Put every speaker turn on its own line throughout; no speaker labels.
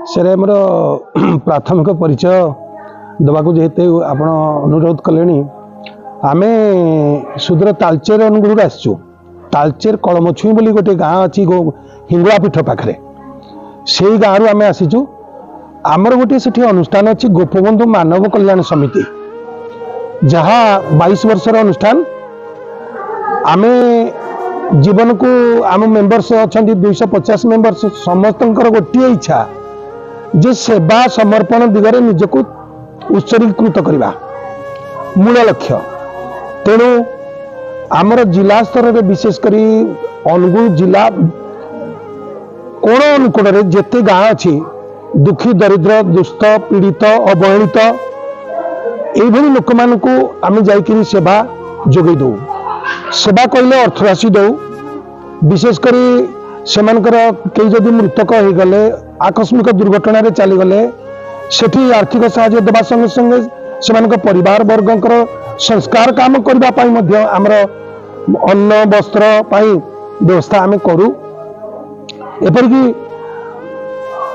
से मोर प्राथमिक परिचय देवाक जेहेतु आप अनुरोध कले आम सुदूर तालचेर अनुगुड़ आसचु। तालचेर कलमछुई बोली गोटे गाँ अच्छी हिंगुआ पीठ पाखे से गाँव आम आसीचु। आमर गोटे से अनुष्ठान अच्छी गोपबंधु मानव कल्याण समिति जहाँ 22 वर्षर अनुष्ठान आम जीवन को आम मेंबर्स अच्छा 250 मेंबर्स समस्त गोटे इच्छा जे सेवा समर्पण दिगरे निजको उत्सर्गीकृत करवा मूल लक्ष्य। तेणु आमर जिला स्तर में विशेषकर अनुगुल जिला कोण अनुकोण जेते गाँ अच्छी दुखी दरिद्र दुस्थ पीड़ित अवहेलित यही लोक मान आम जाकि सेवा जोगे दौ। सेवा कहले अर्थराशि दौ विशेषकर से कई जदि मृतक हो गले आकस्मिक दुर्घटना चलीगले सेठी आर्थिक सहायता देवा संगे संगे से परिवार वर्ग संस्कार काम करने आमर अन्न वस्त्र व्यवस्था आम करूँ। एपरिकी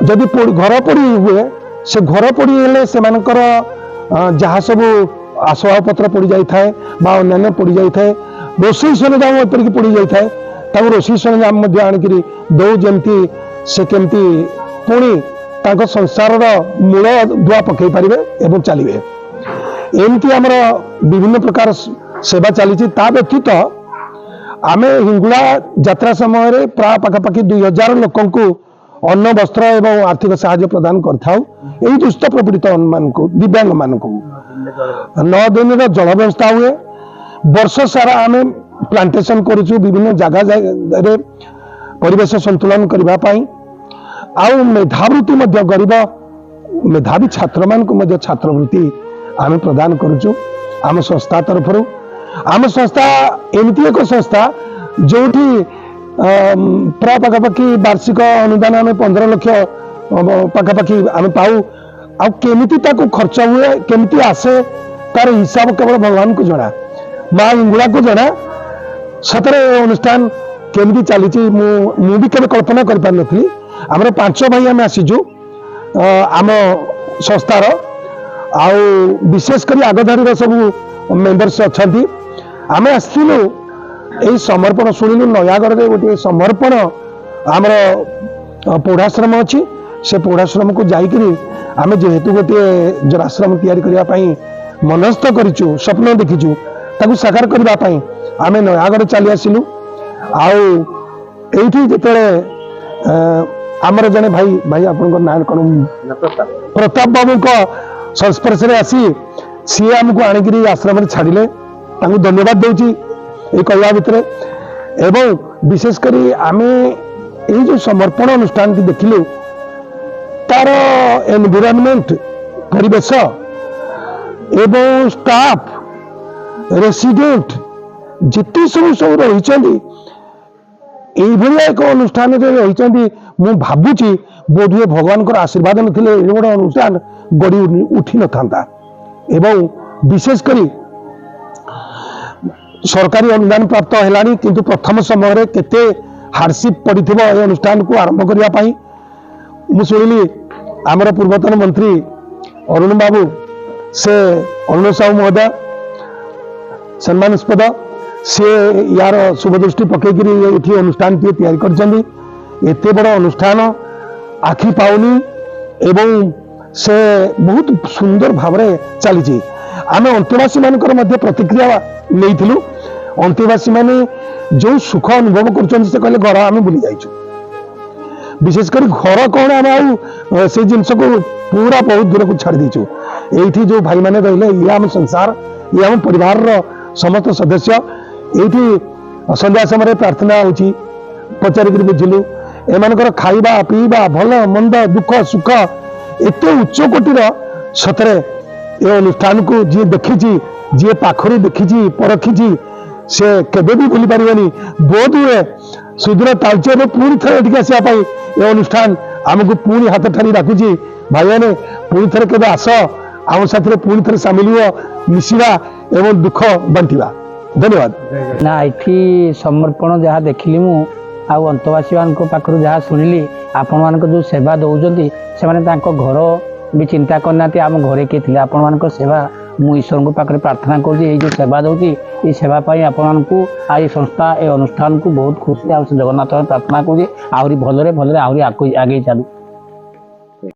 जदि घर पड़ी हुए से घर पड़ी हेले से जहाँ सब आसवाब पत्र पड़ जाए अन्य पड़ जाए रोषई सरंजाम एपरिकी पड़ जाए रोषई सरंजाम आणिक दौ जमती से केमती पुणी संसार मूल धुआ पकई पारे एवं चलिए एमती आमर विभिन्न प्रकार सेवा चली। ता व्यतीत आम हिंगुला यात्रा समय प्राय पाखापाखि 2000 लोक अन्न वस्त्र एवं आर्थिक सहायता प्रदान कर दुष्ट प्रपीड़ित मानक दिव्यांग मानक 9 दिन जल व्यवस्था हुए। वर्ष सारा आम प्लांटेशन करुचु विभिन्न जगह परिवेश संतुलन करने आउ मेधावृत्ति गरीब मेधावी छात्र मान छात्रवृत्ति आम प्रदान करुचु आम संस्था तरफ। आम संस्था एमती एक संस्था जो प्राय पाखापाखि वार्षिक अनुदान आम 15 लाख पाखापाखि आम पाऊ आमती खर्च हुए केमती आसे तार हिसाब केवल भगवान को जना माँ हिंगुला को जना। सतरे अनुष्ठान केमती चली मु भी केवल कल्पना कर पार नथली। आमर 5 भाई आम आसीचु आम संस्थार आउ विशेषकर आगधारी सब मेंबर्स अच्छा आम आसलु यही समर्पण शुणिलु नयागढ़ में गोटे समर्पण आमर पौढ़ाश्रम अच्छी से पौढ़ाश्रम को जाकि आम जेहेतु गोटे जराश्रम या मनस्थ करूँ स्वप्न देखीचु ताकू साकार करने आम नयागढ़ चली आसिलु। आईठी जो आमर जने भाई भाई आप ना कौन प्रताप बाबू को संस्पर्श में आसी सी आमको आणिक आश्रम छाड़े धन्यवाद दूची कहवा भितर। एवं विशेषकर आम जो समर्पण अनुष्ठान देखिलु तार एनवायरनमेंट परिवेश एवं स्टाफ रेसिडेंट जिते सब रही एक अनुष्ठान रही मु भावुची बोधुए भगवान आशीर्वाद नथिले गोटे अनुष्ठान गड़ी उठी न था। एवं विशेषकर सरकारी अनुदान प्राप्त है किंतु प्रथम समय केते हार्डशिप पड़े अनुष्ठान को आरंभ करने मु शुणिली आमर पूर्वतन मंत्री अरुण बाबू से अरुण साहू महोदय सम्मानस्पद सी यार शुभदृष्टि पकईकि अनुष्ठान तैयारी करते बड़ अनुष्ठान आखि पाउनी एवं से बहुत सुंदर भाव चली। आम अंतेवासी मान प्रतिक्रिया नहीं अंतेवासी माने जो सुख अनुभव कर घर आम बुली जाइछु। विशेषकर घर कौन आम से जिनस को पूरा बहुत दूर को छाड़ दीचु। ये जो भाई मैंने रही ये आम संसार ये आम परिवार समस्त सदस्य ये संध्या समय प्रार्थना होची पचारिक बुझिलु एमानकर खाइबा पीवा भल मंद दुख सुख एत उच्च कोटीर सतरे ये अनुष्ठान को जी देखी जी पाखर देखी परखी से केबे भी भूली पारिबनी। बोध हुए सुदूर तालचेर पुणी थे ये आसापी ये अनुष्ठान आमको पुणी हाथ ठारी डाकुची भाई मैंने पुणी थे के आस आम साथी पुणी थे सामिल हुआ मिशिवा एवं दुख बांटिवा। धन्यवाद
ना ये समर्पण जहाँ देखिली मु अंतवासी मान पाखु जहाँ शुणिली ଆପଣମାନଙ୍କ ଯେଉଁ ସେବା ଦେଉଛନ୍ତି ସେମାନେ ତାଙ୍କ ଘର ବି ଚିନ୍ତା କରିନାହାନ୍ତି ଆମ ଘରେ କିଏ ଥିଲେ। ଆପଣମାନଙ୍କ ସେବା ମୁଁ ଈଶ୍ୱରଙ୍କ ପାଖରେ ପ୍ରାର୍ଥନା କରୁଛି ଏଇ ଯେଉଁ ସେବା ଦେଉଛି ଏଇ ସେବା ପାଇଁ ଆପଣମାନଙ୍କୁ ଆଉ ଏଇ ସଂସ୍ଥା ଏ ଅନୁଷ୍ଠାନକୁ ବହୁତ ଖୁସି ଆଉ ସେ ଜଗନ୍ନାଥଙ୍କୁ ପ୍ରାର୍ଥନା କରୁଛି ଆହୁରି ଭଲରେ ଭଲରେ ଆହୁରି ଆଗେଇ ଚାଲୁ।